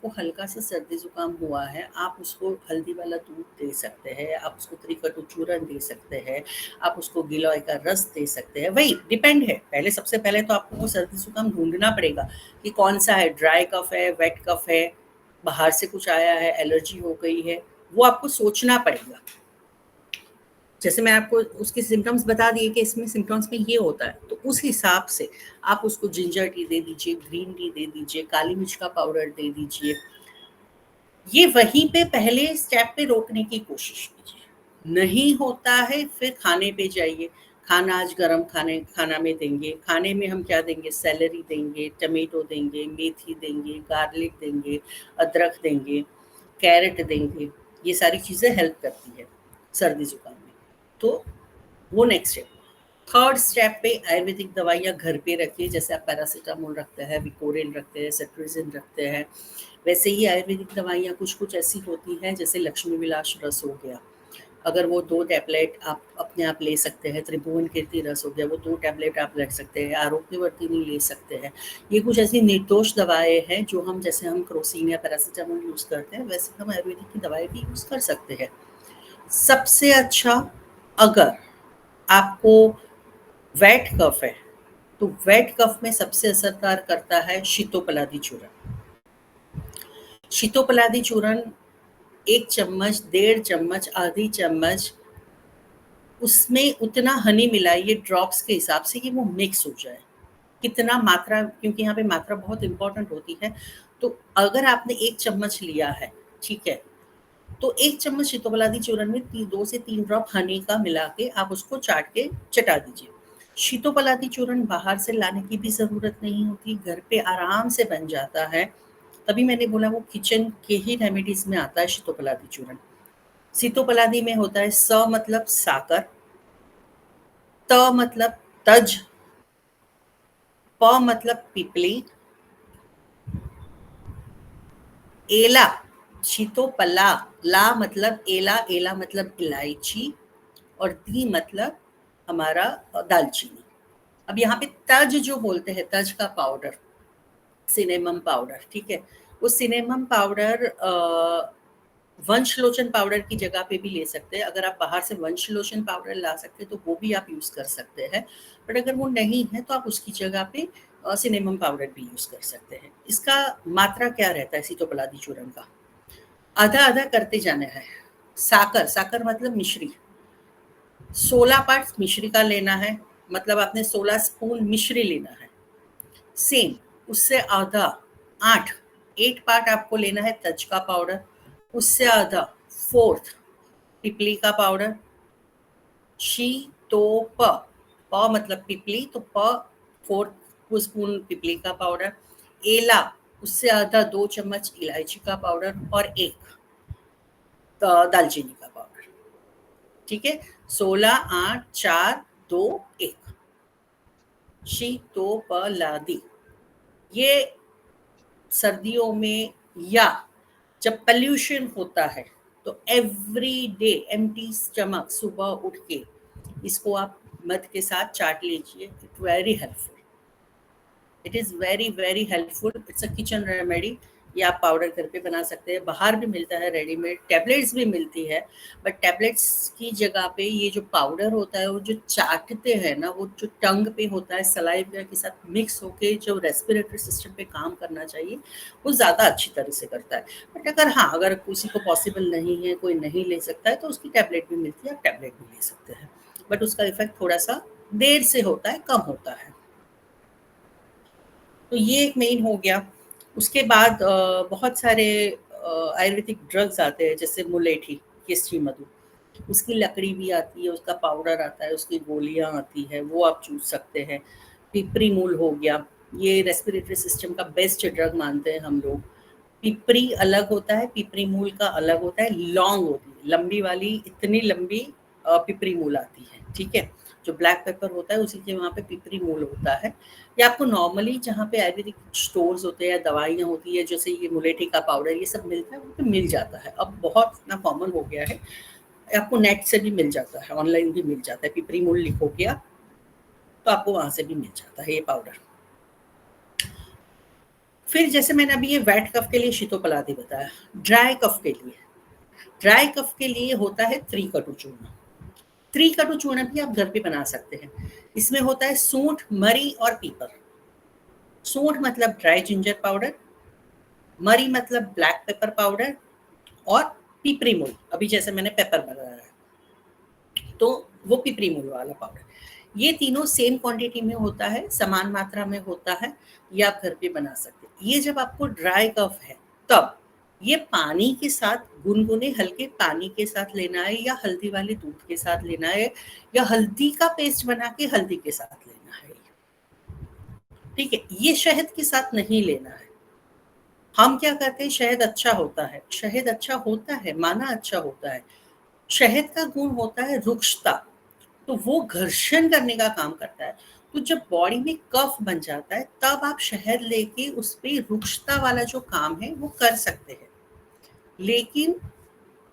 आपको हल्का सा सर्दी जुकाम हुआ है, आप उसको हल्दी वाला दूध दे सकते हैं, आप उसको त्रिकटु चूर्ण दे सकते हैं, आप उसको गिलोय का रस दे सकते हैं। वही डिपेंड है, पहले सबसे पहले तो आपको वो सर्दी जुकाम ढूंढना पड़ेगा कि कौन सा है, ड्राई कफ है, वेट कफ है, बाहर से कुछ आया है, एलर्जी हो गई है, वो आपको सोचना पड़ेगा। जैसे मैं आपको उसके सिम्टम्स बता दिए कि इसमें सिम्टम्स में ये होता है, तो उस हिसाब से आप उसको जिंजर टी दे दीजिए, ग्रीन टी दे दीजिए, काली मिर्च का पाउडर दे दीजिए। ये वहीं पे पहले स्टेप पे रोकने की कोशिश कीजिए। नहीं होता है फिर खाने पे जाइए। खाना आज गरम खाना में देंगे। खाने में हम क्या देंगे? सेलरी देंगे, टमेटो देंगे, मेथी देंगे, गार्लिक देंगे, अदरक देंगे, कैरेट देंगे। ये सारी चीज़ें हेल्प करती है सर्दी जुकाम में। तो वो नेक्स्ट स्टेप। थर्ड स्टेप पे आयुर्वेदिक दवाइयाँ घर पे रखिए, जैसे आप पैरासिटामोल रखते हैं, विकोरिल रखते हैं, सेट्रिजिन रखते हैं। वैसे ही आयुर्वेदिक दवाइयाँ कुछ-कुछ ऐसी होती हैं, जैसे लक्ष्मी विलास रस हो गया, अगर वो 2 टैबलेट आप अपने आप ले सकते हैं, त्रिभुवन कीर्ति रस हो गया, वो 2 टैबलेट आप ले सकते हैं, आरोग्यवर्धिनी ले सकते हैं। ये कुछ ऐसी निर्दोष दवाएँ हैं, जो हम जैसे हम क्रोसिन या पैरासिटामोल यूज़ करते हैं, वैसे हम आयुर्वेदिक की दवाएँ भी यूज़ कर सकते हैं। सबसे अच्छा, अगर आपको वेट कफ है, तो वेट कफ में सबसे असरदार करता है शीतोपलादी चूर्ण। शीतोपलादी चूर्ण 1 चम्मच, डेढ़ चम्मच, आधी चम्मच, उसमें उतना हनी मिलाइए ड्रॉप्स के हिसाब से कि वो मिक्स हो जाए। कितना मात्रा, क्योंकि यहाँ पे मात्रा बहुत इम्पोर्टेंट होती है, तो अगर आपने 1 चम्मच लिया है, ठीक है, तो 1 चम्मच शीतोपलादी चूर्ण में 2 से 3 ड्रॉप हनी का मिला के आप उसको चाट के चटा दीजिए। शीतोपलादी चूर्ण बाहर से लाने की भी ज़रूरत नहीं होती, घर पे आराम से बन जाता है। तभी मैंने बोला वो किचन के ही रेमेडीज़ में आता है शीतोपलादी चूर्ण। शीतोपलादी में होता है स मतलब साकर, त मतलब तज, प मतलब पिपली, एला, शीतोपला, ला मतलब एला, एला मतलब इलायची, और दी मतलब हमारा दालचीनी। अब यहाँ पे तज जो बोलते हैं, तज का पाउडर, सिनेमम पाउडर, ठीक है, वो सिनेमम पाउडर वंशलोचन पाउडर की जगह पे भी ले सकते हैं। अगर आप बाहर से वंशलोचन पाउडर ला सकते हैं तो वो भी आप यूज़ कर सकते हैं, बट अगर वो नहीं है तो आप उसकी जगह पे सिनेमम पाउडर भी यूज़ कर सकते हैं। इसका मात्रा क्या रहता है सीतोपलादी चूर्ण का? आधा-आधा करते जाना है। साकर, साकर मतलब मिश्री, 16 पार्ट्स मिश्री का लेना है, मतलब आपने 16 स्पून मिश्री लेना है। सेम उससे आधा 8 पार्ट आपको लेना है तज का पाउडर, उससे आधा 4th पिपली का पाउडर, शी तो प मतलब पिपली, तो प 4 स्पून पिपली का पाउडर, एला उससे आधा 2 चम्मच इलायची का पाउडर, और 1 दालचीनी का पाउडर। ठीक है, 16 8 4 2 1 शीतोपलादी। ये सर्दियों में या जब पॉल्यूशन होता है तो एवरी डे एम्प्टी स्टमक सुबह उठ के इसको आप मध के साथ चाट लीजिए। It very helpful, it is very very helpful. It's a kitchen remedy. ये आप पाउडर घर पे बना सकते हैं, बाहर भी मिलता है रेडीमेड, टैबलेट्स भी मिलती है, बट टैबलेट्स की जगह पे ये जो पाउडर होता है वो जो चाटते हैं ना, वो जो टंग पे होता है सलाइवा के साथ मिक्स होके जो रेस्पिरेटरी सिस्टम पे काम करना चाहिए वो ज़्यादा अच्छी तरह से करता है। बट अगर हाँ, अगर किसी को पॉसिबल नहीं है, कोई नहीं ले सकता है, तो उसकी टैबलेट भी मिलती है, आप टैबलेट भी ले सकते हैं, बट उसका इफेक्ट थोड़ा सा देर से होता है, कम होता है। तो ये एक मेन हो गया। उसके बाद बहुत सारे आयुर्वेदिक ड्रग्स आते हैं, जैसे मुलेठी, केसरी मधु, उसकी लकड़ी भी आती है, उसका पाउडर आता है, उसकी गोलियाँ आती है, वो आप चूस सकते हैं। पिपरी मूल हो गया, ये रेस्पिरेटरी सिस्टम का बेस्ट ड्रग मानते हैं हम लोग। पिपरी अलग होता है, पिपरी मूल का अलग होता है, लॉन्ग होती है, लंबी वाली, इतनी लंबी पिपरी मूल आती है, ठीक है। जो ब्लैक पेपर होता है उसी के वहाँ पे पिपरी मूल होता है। ये आपको नॉर्मली जहाँ पे आयुर्वेदिक स्टोर्स होते हैं या दवाइयाँ होती है, जैसे ये मुलेठी का पाउडर, ये सब मिलता है, वहाँ पे मिल जाता है। अब बहुत इतना कॉमन हो गया है, आपको नेट से भी मिल जाता है, ऑनलाइन भी मिल जाता है। पिपरी मूल लिखोगे आप तो आपको वहाँ से भी मिल जाता है ये पाउडर। फिर जैसे मैंने अभी ये वेट कफ के लिए शीतोपलादी बताया, ड्राई कफ के लिए होता है त्रिकटु चूर्ण। त्रिकटु चूर्ण भी आप घर पे बना सकते हैं। इसमें होता है सूंठ, मरी और पीपर। सूंठ मतलब ड्राई जिंजर पाउडर, मरी मतलब ब्लैक पेपर पाउडर और पिपरी मूल, अभी जैसे मैंने पेपर बनाया है तो वो पिपरी मूल वाला पाउडर। ये तीनों सेम क्वांटिटी में होता है, समान मात्रा में होता है, ये आप घर पे बना सकते हैं। ये जब आपको ड्राई कफ है तब ये पानी के साथ, गुनगुने हल्के पानी के साथ लेना है, या हल्दी वाले दूध के साथ लेना है, या हल्दी का पेस्ट बना के हल्दी के साथ लेना है। ठीक है, ये शहद के साथ नहीं लेना है। हम क्या कहते हैं, शहद अच्छा होता है, शहद अच्छा होता है, माना अच्छा होता है। शहद का गुण होता है रुक्षता, तो वो घर्षण करने का काम करता है। तो जब बॉडी में कफ बन जाता है तब आप शहद लेके उस पे रुक्षता वाला जो काम है वो कर सकते हैं। लेकिन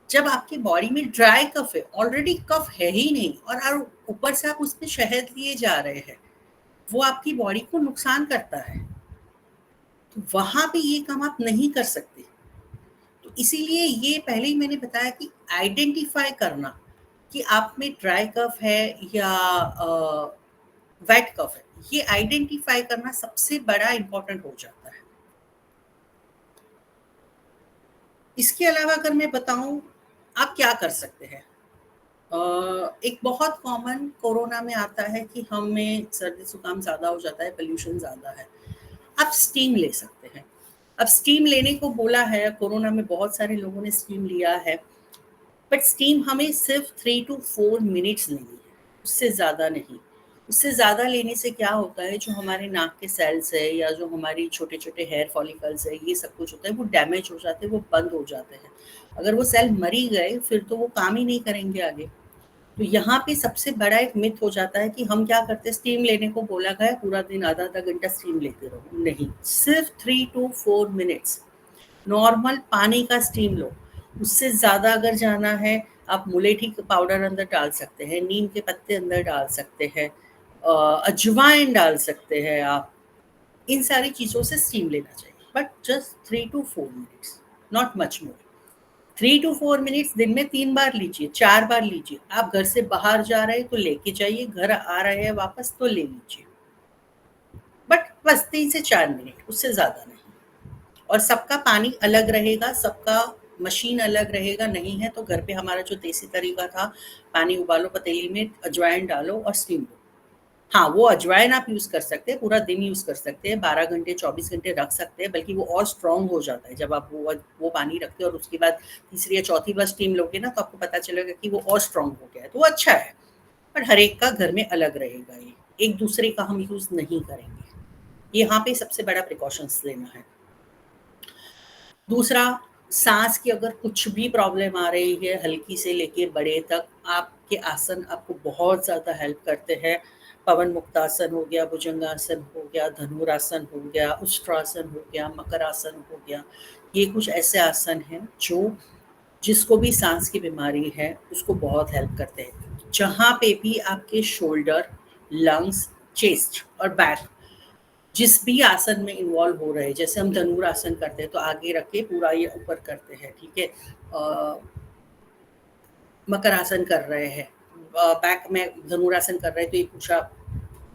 जब आपकी बॉडी में ड्राई कफ है, ऑलरेडी कफ है ही नहीं, और ऊपर से आप उसमें शहद लिए जा रहे हैं, वो आपकी बॉडी को नुकसान करता है। तो वहां पे ये काम आप नहीं कर सकते। तो इसीलिए ये पहले ही मैंने बताया कि आइडेंटिफाई करना कि आप में ड्राई कफ है या वेट कफ है, ये आइडेंटिफाई करना सबसे बड़ा इंपॉर्टेंट हो जाता है। इसके अलावा अगर मैं बताऊं आप क्या कर सकते हैं, एक बहुत कॉमन कोरोना में आता है कि हमें सर्दी जुकाम ज़्यादा हो जाता है, पोल्यूशन ज़्यादा है, आप स्टीम ले सकते हैं। अब स्टीम लेने को बोला है, कोरोना में बहुत सारे लोगों ने स्टीम लिया है, बट स्टीम हमें सिर्फ 3 to 4 मिनट्स लेनी है, उससे ज़्यादा नहीं। उससे ज़्यादा लेने से क्या होता है, जो हमारे नाक के सेल्स है या जो हमारी छोटे छोटे हेयर फॉलिकल्स है, ये सब कुछ होता है, वो डैमेज हो जाते हैं, वो बंद हो जाते हैं। अगर वो सेल मरी गए फिर तो वो काम ही नहीं करेंगे आगे। तो यहाँ पे सबसे बड़ा एक मिथ हो जाता है कि हम क्या करते हैं, स्टीम लेने को बोला गया पूरा दिन आधा आधा घंटा स्टीम लेते रहो, नहीं, सिर्फ 3 to 4 मिनट्स नॉर्मल पानी का स्टीम लो। उससे ज़्यादा अगर जाना है, आप मुलेठी का पाउडर अंदर डाल सकते हैं, नीम के पत्ते अंदर डाल सकते हैं, अजवाइन डाल सकते हैं आप। इन सारी चीज़ों से स्टीम लेना चाहिए, but just 3 to 4 minutes, not much more. 3 to 4 minutes दिन में 3 बार लीजिए, 4 बार लीजिए। आप घर से बाहर जा रहे हैं तो लेके जाइए, घर आ रहे हैं वापस तो ले लीजिए, बट बस 3 से 4 मिनट, उससे ज़्यादा नहीं। और सबका पानी अलग रहेगा, सबका मशीन अलग रहेगा। नहीं है तो घर पे हमारा जो देसी तरीका था, पानी उबालो, पतीली में अजवाइन डालो और स्टीम लो। हाँ, वो अजवाइन आप यूज़ कर सकते हैं, पूरा दिन यूज़ कर सकते हैं, 12 घंटे 24 घंटे रख सकते हैं, बल्कि वो और स्ट्रॉन्ग हो जाता है जब आप वो पानी रखते हैं और उसके बाद तीसरी या चौथी बार स्टीम लोगे ना तो आपको पता चलेगा कि वो और स्ट्रॉन्ग हो गया है, तो वो अच्छा है। पर हर एक का घर में अलग रहेगा, ये एक दूसरे का हम यूज़ नहीं करेंगे। यहाँ पे सबसे बड़ा प्रिकॉशंस लेना है। दूसरा, सांस की अगर कुछ भी प्रॉब्लम आ रही है, हल्की से लेके बड़े तक, आपके आसन आपको बहुत ज़्यादा हेल्प करते हैं। पवन मुक्तासन हो गया, भुजंगासन हो गया, धनुरासन हो गया, उष्ट्रासन हो गया, मकरासन हो गया। ये कुछ ऐसे आसन हैं जो जिसको भी सांस की बीमारी है उसको बहुत हेल्प करते हैं। जहाँ पे भी आपके शोल्डर, लंग्स, चेस्ट और बैक जिस भी आसन में इन्वॉल्व हो रहे हैं, जैसे हम धनुरासन करते हैं तो आगे रख के पूरा ये ऊपर करते हैं, ठीक है। मकर आसन कर रहे हैं, बैक में धनुरासन कर रहे हैं तो ये पूरा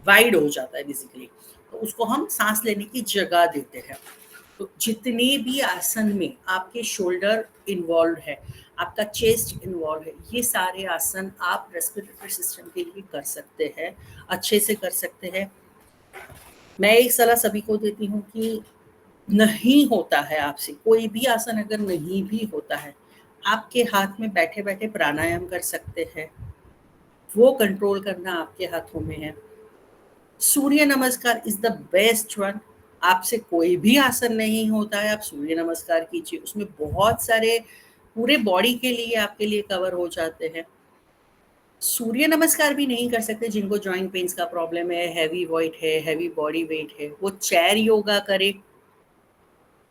वाइड हो जाता है बेसिकली, तो उसको हम सांस लेने की जगह देते हैं। तो जितने भी आसन में आपके शोल्डर इन्वॉल्व है, आपका चेस्ट इन्वॉल्व है, ये सारे आसन आप रेस्पिरेटरी सिस्टम के लिए कर सकते हैं, अच्छे से कर सकते हैं। मैं एक सलाह सभी को देती हूँ कि नहीं होता है आपसे कोई भी आसन, अगर नहीं भी होता है, आपके हाथ में बैठे-बैठे प्राणायाम कर सकते हैं, वो कंट्रोल करना आपके हाथों में है। सूर्य नमस्कार इज़ द बेस्ट वन। आपसे कोई भी आसन नहीं होता है, आप सूर्य नमस्कार कीजिए, उसमें बहुत सारे पूरे बॉडी के लिए आपके लिए कवर हो जाते हैं। सूर्य नमस्कार भी नहीं कर सकते जिनको जॉइंट पेन्स का प्रॉब्लम है, हेवी वेट है, हेवी बॉडी वेट है, वो चेयर योगा करे।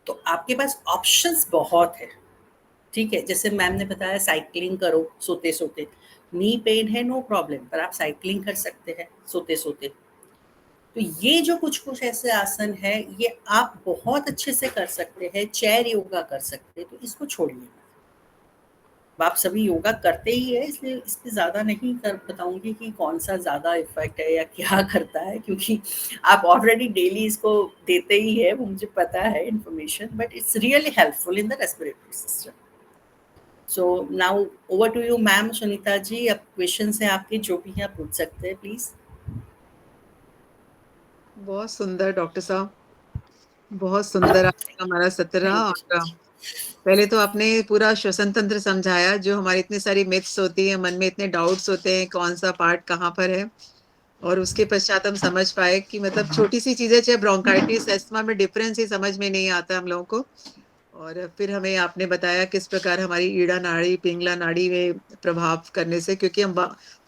तो आपके पास ऑप्शंस बहुत है, ठीक है। जैसे मैम ने बताया साइक्लिंग करो सोते-सोते, नी पेन है नो प्रॉब्लम, पर आप साइक्लिंग कर सकते हैं सोते-सोते। तो ये जो कुछ-कुछ ऐसे आसन हैं, ये आप बहुत अच्छे से कर सकते हैं, चेयर योगा कर सकते हैं, तो इसको छोड़िए मत। आप सभी योगा करते ही हैं, इसलिए इस पे ज़्यादा नहीं कर बताऊँगी कि कौन-सा ज़्यादा इफ़ेक्ट है या क्या करता है, क्योंकि आप ऑलरेडी डेली इसको देते ही हैं, वो मुझे पता है information, but it's really helpful in the respiratory system. So now over to you ma'am Sunita ji, अब क्वेश्चन्स हैं आपके, जो भी हैं आप पूछ सकते हैं प्लीज़। बहुत सुंदर डॉक्टर साहब, बहुत सुंदर आपका हमारा सत्र रहा। Thank you. और पहले तो आपने पूरा श्वसन तंत्र समझाया, जो हमारी इतनी सारी मिथ्स होती है, मन में इतने डाउट्स होते हैं कौन सा पार्ट कहाँ पर है, और उसके पश्चात हम समझ पाए कि मतलब छोटी सी चीजें, चाहे ब्रोंकाइटिस अस्थमा में डिफरेंस ही समझ में नहीं आता हम लोगों को। और फिर हमें आपने बताया किस प्रकार हमारी ईड़ा नाड़ी, पिंगला नाड़ी में प्रभाव करने से, क्योंकि हम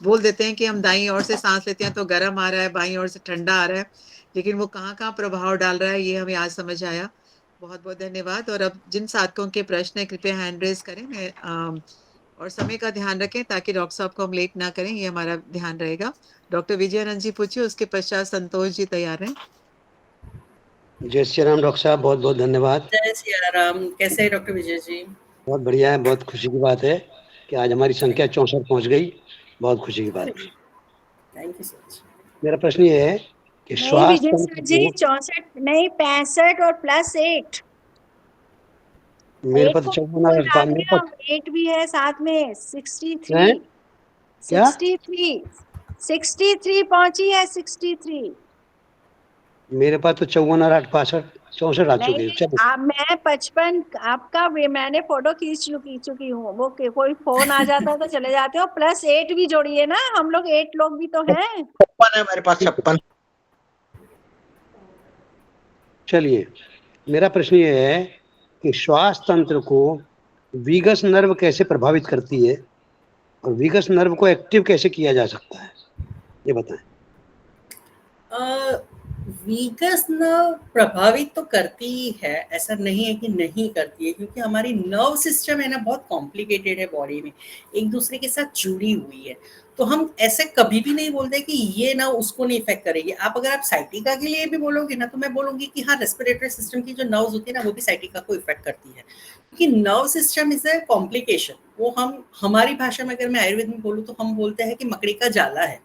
बोल देते हैं कि हम दाईं ओर से सांस लेते हैं तो गर्म आ रहा है, बाईं ओर से ठंडा आ रहा है, लेकिन वो कहाँ कहाँ प्रभाव डाल रहा है ये हमें आज समझ आया। बहुत बहुत धन्यवाद। और अब जिन साधकों के प्रश्न है कृपया हैंड रेज करें। मैं और समय का ध्यान रखें ताकि डॉक्टर साहब को हम लेट ना करें, ये हमारा ध्यान रहेगा। डॉक्टर विजयानंद जी पूछिए, उसके पश्चात संतोष जी तैयार हैं। जय श्री राम डॉक्टर साहब, बहुत बहुत धन्यवाद। जय सिया राम, कैसे हैं डॉक्टर विजय जी? बहुत बढ़िया है, बहुत खुशी की बात है कि आज हमारी संख्या 64 पहुंच गई, बहुत खुशी की बात है। Thank you so much. मेरा प्रश्न ये है कि नहीं श्वास विजय तंत्र सर जी, को, 64 नहीं 65 और +8। मेरे 8 पास को तो कोई 54 डाल मेरे दिया, पास 8 भी है साथ में। 63 है क्या? 63 63 पहुंची है, 63। मेरे पास तो 54 और 8 62 64 आ चुके हैं। नहीं, चलो मैं 55 आपका मैंने फोटो खींच चुकी हूँ। वो कोई फोन आ जाता है तो चले जाते हो। +8 भी जोड़िए ना, हम लोग 8 लोग भी तो हैं। 56 है मेरे पास, 56। चलिए, मेरा प्रश्न ये है कि श्वास तंत्र को वीगस नर्व कैसे प्रभावित करती है और वीगस नर्व को एक्टिव कैसे किया जा सकता है, ये बताएं। वीगस नर्व प्रभावित तो करती ही है, ऐसा नहीं है कि नहीं करती है, क्योंकि हमारी नर्व सिस्टम है ना, बहुत कॉम्प्लिकेटेड है बॉडी में, एक दूसरे के साथ जुड़ी हुई है। तो हम ऐसे कभी भी नहीं बोलते कि ये ना उसको नहीं इफेक्ट करेगी। आप अगर आप साइटिका के लिए भी बोलोगे ना, तो मैं बोलूंगी कि हाँ, रेस्पिरेटरी सिस्टम की जो नर्व्स होती है ना, वो भी साइटिका को इफेक्ट करती है, क्योंकि nerve system is a complication. वो हम हमारी भाषा में, अगर मैं आयुर्वेद में बोलूँ तो हम बोलते हैं कि मकड़ी का जाला है,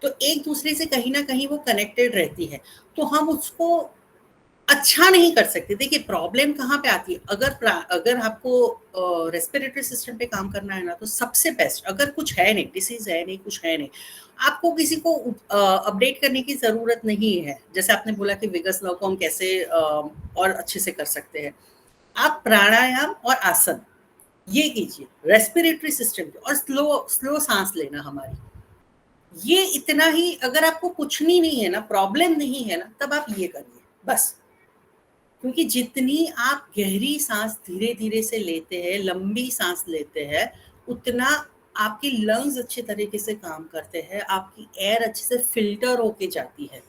तो एक दूसरे से कहीं ना कहीं वो कनेक्टेड रहती है। तो हम उसको अच्छा नहीं कर सकते। देखिए प्रॉब्लम कहाँ पे आती है, अगर आपको रेस्पिरेटरी सिस्टम पे काम करना है ना, तो सबसे बेस्ट, अगर कुछ है नहीं, डिसीज है नहीं, कुछ है नहीं, आपको किसी को अपडेट करने की जरूरत नहीं है। जैसे आपने बोला कि विगस नर्व को हम कैसे और अच्छे से कर सकते हैं, आप प्राणायाम और आसन ये कीजिए रेस्पिरेटरी सिस्टम के, और स्लो स्लो सांस लेना हमारी, ये इतना ही। अगर आपको कुछ नहीं है ना, प्रॉब्लम नहीं है ना, तब आप ये करिए बस। क्योंकि जितनी आप गहरी सांस धीरे धीरे से लेते हैं, लंबी सांस लेते हैं, उतना आपकी लंग्स अच्छे तरीके से काम करते हैं, आपकी एयर अच्छे से फिल्टर होके जाती है।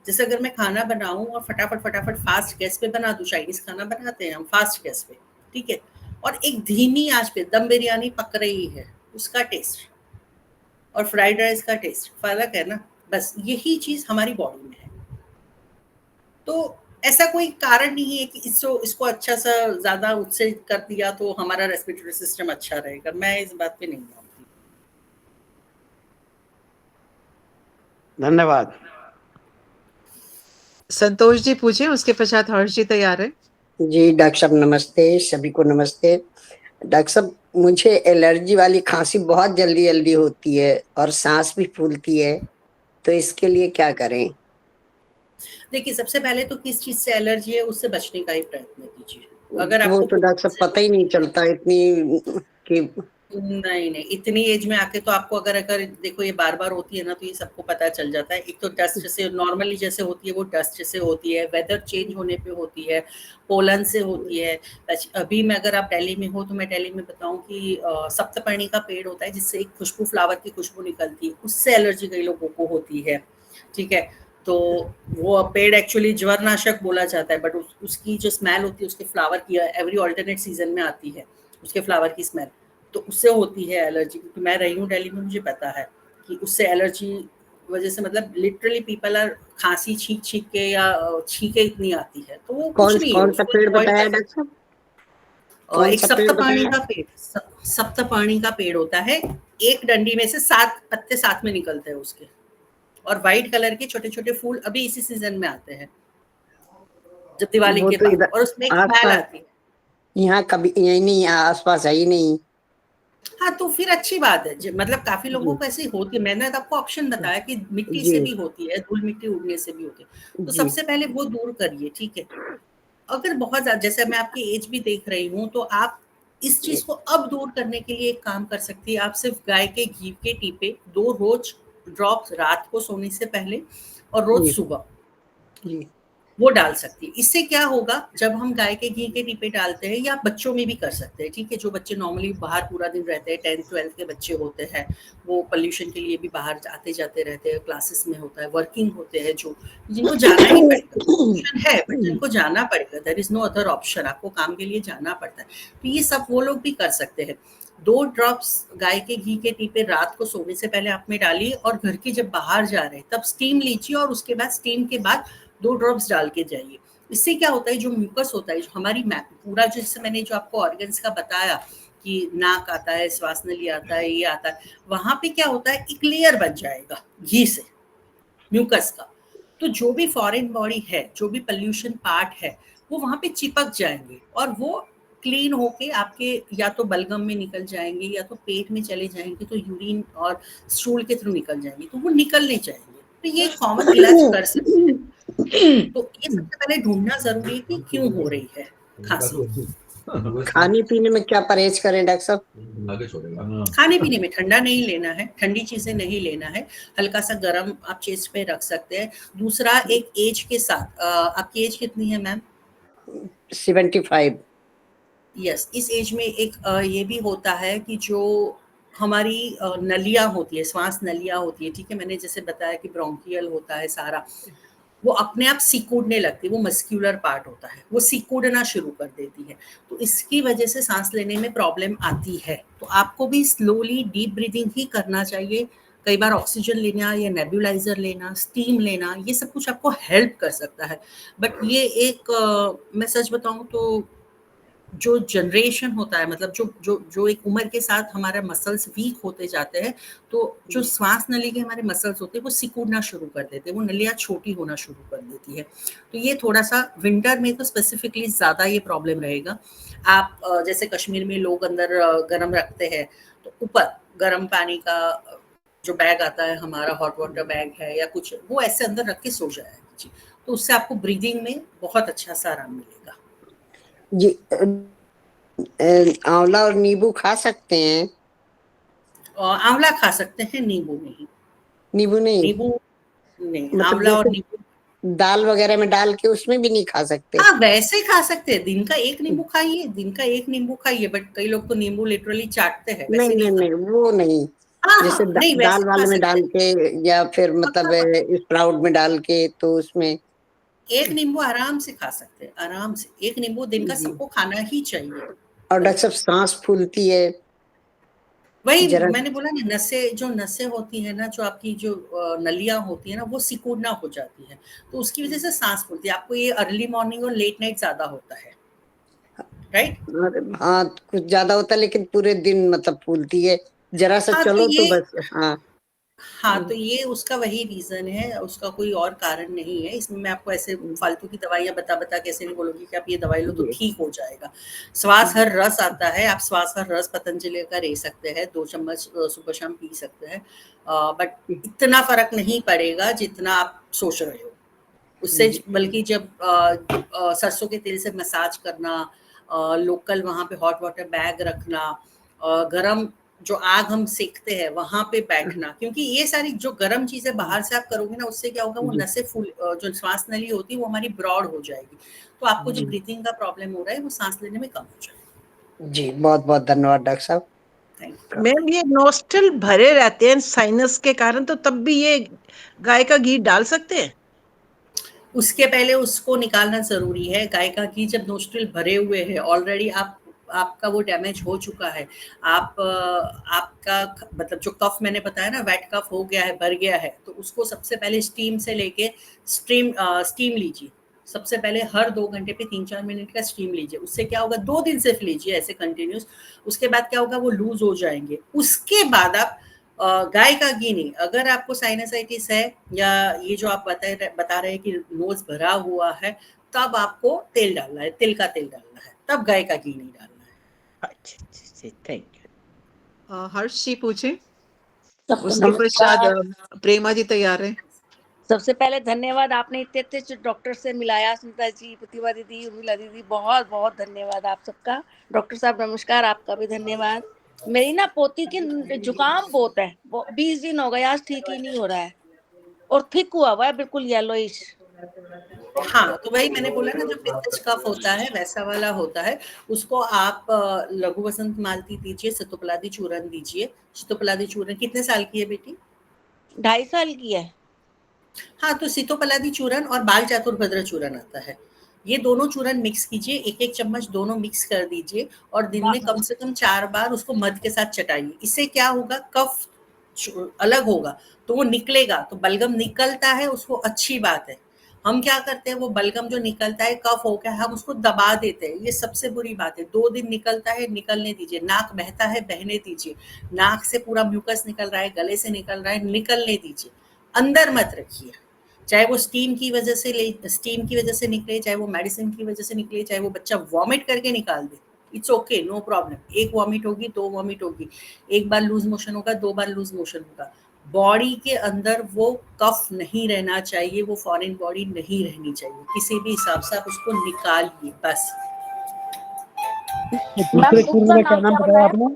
जैसे अगर मैं खाना बनाऊं और फटाफट फटाफट फास्ट गैस पे बना दूं, चाइनीज खाना बनाते हैं हम फास्ट गैस पे, ठीक है, और एक धीमी आंच पे दम बिरयानी पक रही है, उसका टेस्ट और फ्राइड राइस का टेस्ट फर्क है ना। बस यही चीज हमारी बॉडी में है। तो ऐसा कोई कारण नहीं है कि इसको अच्छा सा ज्यादा उससे कर दिया तो हमारा रेस्पिरेटरी सिस्टम अच्छा रहेगा। मैं इस बात पे नहीं मानती। धन्यवाद। संतोष जी पूछिए, उसके पश्चात हर्ष जी तैयार है। जी डॉक्टर साहब नमस्ते, सभी को नमस्ते। डॉक्टर साहब, मुझे एलर्जी वाली खांसी बहुत जल्दी जल्दी होती है और सांस भी फूलती है, तो इसके लिए क्या करें? देखिए सबसे पहले तो किस चीज से एलर्जी है उससे बचने का ही प्रयत्न कीजिए। अगर वो आपको तो डॉक्टर साहब पता ही नहीं चलता इतनी कि नहीं नहीं, इतनी एज में आके तो आपको अगर अगर देखो ये बार बार होती है ना, तो ये सबको पता चल जाता है। एक तो डस्ट से नॉर्मली जैसे होती है, वो डस्ट से होती है, वेदर चेंज होने पे होती है, पोलन से होती है। अभी मैं अगर आप दिल्ली में हो तो मैं दिल्ली में बताऊं कि सप्तपर्णी का पेड़ होता है, जिससे एक खुशबू, फ्लावर की खुशबू निकलती है, उससे एलर्जी कई लोगों को होती है, ठीक है। तो वो पेड़ एक्चुअली ज्वरनाशक बोला जाता है, बट उसकी जो स्मेल होती है, उसके फ्लावर की एवरी ऑल्टरनेट सीजन में आती है, उसके फ्लावर की स्मेल, तो उससे होती है एलर्जी। क्योंकि मैं रही हूँ दिल्ली में, मुझे पता है कि उससे एलर्जी वजह से मतलब लिटरली पीपल आर खांसी छींक के या छींके इतनी आती है, तो वो कौन कुछ नहीं है, कौन सा उसको पेड़ अवॉइड बताया कर। डॉक्टर साहब? कौन एक सा पेड़ सप्तपाणी बताया? का पेड़, सप्तपाणी का पेड़ होता है, एक डंडी में से 7 पत्ते साथ में निकलते हैं उसके, और व्हाइट कलर के छोटे छोटे फूल अभी इसी सीजन में आते हैं, जब दिवाली वो के तो बाद, इधर और उसमें एक स्मेल आसपास, आती है। यहाँ कभी यही नहीं, आसपास है ही नहीं। हाँ, तो फिर अच्छी बात है, मतलब काफी लोगों जी को ऐसी होती है। मैंने तो आपको ऑप्शन बताया कि मिट्टी जी से भी होती है, धूल मिट्टी उड़ने से भी होती है, तो जी सबसे पहले वो दूर करिए, ठीक है। अगर बहुत ज्यादा, जैसे मैं आपकी एज भी देख रही हूँ, तो आप इस चीज को अब दूर करने के लिए एक काम कर सकती है। आप सिर्फ गाय के घी के टीपे 2 रोज ड्रॉप्स रात को सोने से पहले और रोज जी सुबह जी वो डाल सकती है। इससे क्या होगा, जब हम गाय के घी के टीपे डालते हैं, या बच्चों में भी कर सकते हैं, ठीक है, जो बच्चे नॉर्मली बाहर पूरा दिन रहते हैं, 10th-12th के बच्चे होते हैं, वो पोल्यूशन के लिए भी बाहर आते जाते रहते हैं, क्लासेस में होता है, वर्किंग होते हैं, जो जिनको जाना ही पड़ेगा, ऑप्शन है बट जिनको जाना पड़ेगा, there is no other option, आपको काम के लिए जाना पड़ता है, तो ये सब वो लोग भी कर सकते हैं। 2 ड्रॉप्स गाय के घी के टीपे रात को सोने से पहले आप में डालिए, और घर के जब बाहर जा रहे हैं तब स्टीम लीजिए, और उसके बाद स्टीम के बाद 2 ड्रॉप्स डाल के जाइए। इससे क्या होता है, जो म्यूकस होता है, जो हमारी पूरा, जैसे मैंने जो आपको ऑर्गन्स का बताया कि नाक आता है, श्वास नली आता है, ये आता है, वहां पे क्या होता है, एक लेयर बन जाएगा घी से, म्यूकस का। तो जो भी फॉरेन बॉडी है, जो भी पोल्यूशन पार्ट है, वो वहां पे चिपक जाएंगे, और वो क्लीन होके आपके या तो बलगम में निकल जाएंगे, या तो पेट में चले जाएंगे, तो यूरिन और स्टूल के थ्रू निकल जाएंगे, तो वो निकलने चाहिए। तो ये कॉमन इलाज कर सकते हैं। तो ये सबसे पहले ढूंढना जरूरी है कि क्यों हो रही है खांसी। खाने पीने में क्या परहेज करें डॉक्टर साहब? खाने पीने में ठंडा नहीं लेना है, ठंडी चीजें नहीं लेना है, हल्का सा गर्म आप चेस्ट पे रख सकते हैं। दूसरा, एक एज के साथ, आपकी एज कितनी है मैम? 75। यस, इस एज में एक ये भी होता है कि जो हमारी नलियाँ होती है, श्वास नलियाँ होती है, ठीक है, मैंने जैसे बताया कि ब्रोंकियल होता है सारा, वो अपने आप सिकुड़ने लगती है, वो मस्क्यूलर पार्ट होता है, वो सिकुड़ना शुरू कर देती है, तो इसकी वजह से सांस लेने में प्रॉब्लम आती है। तो आपको भी स्लोली डीप ब्रीदिंग ही करना चाहिए। कई बार ऑक्सीजन लेना या नेबुलाइजर लेना, स्टीम लेना, ये सब कुछ आपको हेल्प कर सकता है। बट ये एक मैं सच बताऊं तो जो जनरेशन होता है, मतलब जो जो जो एक उम्र के साथ हमारे मसल्स वीक होते जाते हैं, तो जो श्वास नली के हमारे मसल्स होते हैं वो सिकुड़ना शुरू कर देते हैं, वो नलियाँ छोटी होना शुरू कर देती है। तो ये थोड़ा सा विंटर में तो स्पेसिफिकली ज़्यादा ये प्रॉब्लम रहेगा। आप जैसे कश्मीर में लोग अंदर गर्म रखते हैं, तो ऊपर गर्म पानी का जो बैग आता है, हमारा हॉट वाटर बैग है या कुछ, वो ऐसे अंदर रख के सो जाया कीजिए, तो उससे आपको ब्रीदिंग में बहुत अच्छा सा आराम मिलेगा। जी आंवला और नींबू खा सकते हैं? आंवला खा सकते हैं, नींबू नहीं। नींबू नहीं? नींबू नहीं, मतलब आंवला और जैसे नींबू। दाल वगैरह में डाल के उसमें भी नहीं खा सकते? हाँ, वैसे खा सकते हैं, दिन का एक नींबू खाइए, दिन का एक नींबू खाइए, बट कई लोग तो नींबू लिटरली चाटते हैं, नहीं वैसे नहीं नहीं नहीं, खाते। वो नहीं। हाँ जैसे हाँ, नहीं दाल वैसे खा वाले में सकते डाल हैं। के, या फिर मतलब पक्का पक्का, स्प्राउट में डाल के, तो उसमें। एक नींबू आराम से खा सकते हैं, आराम से एक नींबू दिन का जी। सबको खाना ही चाहिए। और राइट, डॉक्टर साहब सांस फूलती है वही जरा। मैंने बोला ना, नसें होती है ना, जो आपकी जो नलियां होती है ना, वो सिकुड़ना हो जाती है, तो उसकी वजह से सांस फूलती है। आपको ये अर्ली मॉर्निंग और लेट नाइट ज्यादा होता है, राइट। हाँ कुछ ज्यादा होता है, लेकिन पूरे दिन मतलब फूलती है, जरा सा हाँ तो चलो तो ये बस। हाँ हाँ, तो ये उसका वही रीज़न है, उसका कोई और कारण नहीं है। इसमें मैं आपको ऐसे फालतू की दवाइयाँ बता-बता के ऐसे नहीं बोलूँगी कि आप ये दवाई लो तो जी ठीक हो जाएगा। श्वास जी हर रस आता है, आप श्वास हर रस पतंजलि का ले सकते हैं, 2 चम्मच सुबह शाम पी सकते हैं। बट इतना फ़र्क नहीं पड़ेगा जितना आप सोच रहे हो। उससे जी बल्कि जब सरसों के तेल से मसाज करना, लोकल वहाँ पे हॉट वाटर बैग रखना, गरम जो आग हम सेकते हैं वहां पे बैठना, क्योंकि ये सारी जो गर्म चीजें बाहर से आप करोगे ना, उससे क्या होगा, वो जी नसें फूल, जो श्वास नली होती है वो हमारी ब्रॉड हो जाएगी, तो आपको जो जी ब्रीथिंग का प्रॉब्लम हो रहा है वो सांस लेने में कम हो जाएगा। जी, बहुत बहुत धन्यवाद डॉक्टर साहब। थैंक मैम ये नोस्ट्रल भरे रहते हैं साइनस के कारण, तो तब भी ये गाय का घी डाल सकते हैं? यू। उसके पहले उसको निकालना जरूरी है। गाय का घी जब नोस्ट्रिल भरे हुए हैं ऑलरेडी, आप आपका वो डैमेज हो चुका है, आपका मतलब जो कफ मैंने बताया ना, वेट कफ हो गया है, भर गया है, तो उसको सबसे पहले स्टीम से लेके स्टीम लीजिए। सबसे पहले हर 2 घंटे पे 3-4 मिनट का स्टीम लीजिए। उससे क्या होगा, 2 दिन सिर्फ लीजिए ऐसे कंटिन्यूस। उसके बाद क्या होगा, वो लूज हो जाएंगे। उसके बाद आप गाय का घी नहीं, अगर आपको साइनसाइटिस है या ये जो आप बता रहे हैं कि नोज भरा हुआ है, तब आपको तेल डालना है, तिल का तेल डालना है, तब गाय का घी नहीं डालना है। अच्छा, थैंक यू। हर्ष जी पूछे, सबको उसके पश्चात नमस्कार। प्रेमा जी तैयार है। सबसे पहले धन्यवाद, आपने इतने अच्छे डॉक्टर से मिलाया, सुनीता जी, प्रतिभा दीदी, उर्मिला दीदी, बहुत बहुत धन्यवाद आप सबका। डॉक्टर साहब नमस्कार, आपका भी धन्यवाद। मेरी ना पोती की जुकाम बहुत है, 20 दिन हो गए, आज ठीक ही नहीं हो रहा है और थिक हुआ हुआ है, बिल्कुल येलोइश। हाँ, तो वही मैंने बोला ना, जो पित्तज कफ होता है वैसा वाला होता है, उसको आप लघु वसंत मालती दीजिए, सितोपलादी चूर्ण दीजिए। सितोपलादी चूर्ण कितने साल की है बेटी? 2.5 साल की है। हाँ, तो सितोपलादी चूर्ण और बाल चातुर्भद्र चूर्ण आता है, ये दोनों चूर्ण मिक्स कीजिए, 1-1 चम्मच दोनों मिक्स कर दीजिए और दिन में कम से कम 4 बार उसको मध के साथ चटाइए। इससे क्या होगा, कफ अलग होगा तो वो निकलेगा, तो बलगम निकलता है, उसको अच्छी बात है। हम क्या करते हैं, वो बलगम जो निकलता है, कफ हो गया, हम उसको दबा देते हैं, ये सबसे बुरी बात है। 2 दिन निकलता है, निकलने दीजिए। नाक बहता है, बहने दीजिए। नाक से पूरा म्यूकस निकल रहा है, गले से निकल रहा है, निकलने दीजिए, अंदर मत रखिए। चाहे वो स्टीम की वजह से निकले, चाहे वो मेडिसिन की वजह से निकले, चाहे वो बच्चा वॉमिट करके निकाल दे, it's okay, no problem. 1 vomit होगी, 2 वॉमिट होगी, 1 बार लूज मोशन होगा, 2 बार लूज मोशन होगा। बॉडी के अंदर वो कफ नहीं रहना चाहिए, वो फॉरेन बॉडी नहीं रहनी चाहिए, किसी भी हिसाब से आप उसको निकालिए बस। दूसरे चूर्ण का क्या नाम बताया आपने?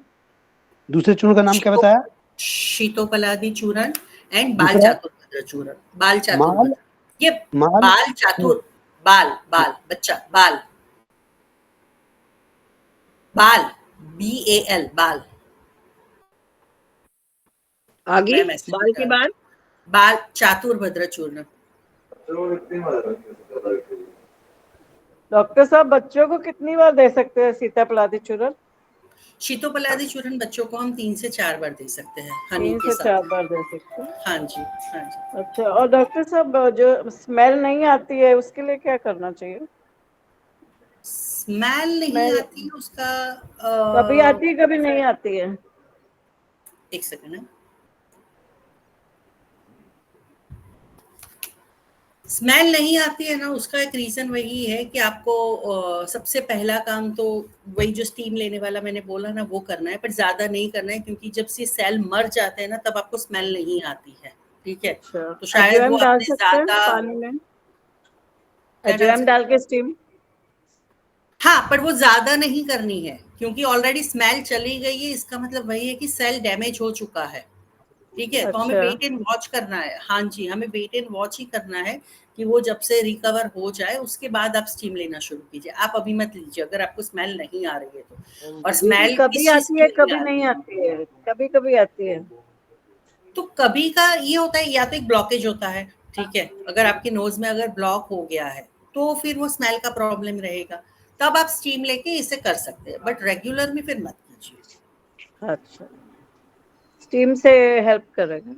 दूसरे चूर्ण का नाम क्या बताया? शीतोपलादी चूर्ण एंड बाल दूसरा चातुर्भद्र चूर्ण। बाल माल चातुर्भद्र, ये माल बाल चातुर, बाल बाल बच्चा, बाल बाल BAL, बाल। आगे मैं मैसेज बाल के बता बाद बाल चातुर्भद्र चूर्ण। डॉक्टर साहब, बच्चों को कितनी बार दे सकते हैं सीताफलादी चूर्ण? शीतोपलादी चूर्ण बच्चों को हम 3 से 4 बार दे सकते हैं, हनी 3 के से 4 साथ। बार दे सकते हैं। हाँ जी, हाँ जी। अच्छा, और डॉक्टर साहब, जो स्मेल नहीं आती है उसके लिए क्या करना चाहिए? स्मेल नहीं स्मेल आती उसका, कभी आती है, कभी नहीं आती है। एक सेकंड है। स्मेल नहीं आती है ना, उसका एक रीजन वही है कि आपको सबसे पहला काम तो वही जो स्टीम लेने वाला मैंने बोला ना, वो करना है, पर ज्यादा नहीं करना है, क्योंकि जब से सेल मर जाते हैं ना, तब आपको स्मेल नहीं आती है, ठीक है। अच्छा, तो शायद वो अजवाइन डाल आपने सकते हैं ज्यादा पानी में? क्या डाल अजवाइन सकते? डाल के स्टीम? हाँ, पर वो ज्यादा नहीं करनी है, क्योंकि ऑलरेडी स्मेल चली गई है, इसका मतलब वही है कि सेल डैमेज हो चुका है, ठीक है। तो हमें अच्छा, वेट एंड वॉच करना है। हाँ जी, हमें वेट एंड वॉच ही करना है कि वो जब से रिकवर हो जाए, उसके बाद आप स्टीम लेना शुरू कीजिए। आप अभी मत लीजिए अगर आपको स्मेल नहीं आ रही है तो। और दीदी, स्मेल कभी किस चीज आती की है नहीं कभी आती नहीं है? आती है, कभी कभी आती है। तो कभी का ये होता है, या तो एक ब्लॉकेज होता है, ठीक है। अगर आपके नोज में अगर ब्लॉक हो गया है, तो फिर वो स्मेल का प्रॉब्लम रहेगा, तब आप स्टीम लेके इसे कर सकते हैं, बट रेगुलर में फिर मत कीजिए। अच्छा, स्टीम से हेल्प करेगा?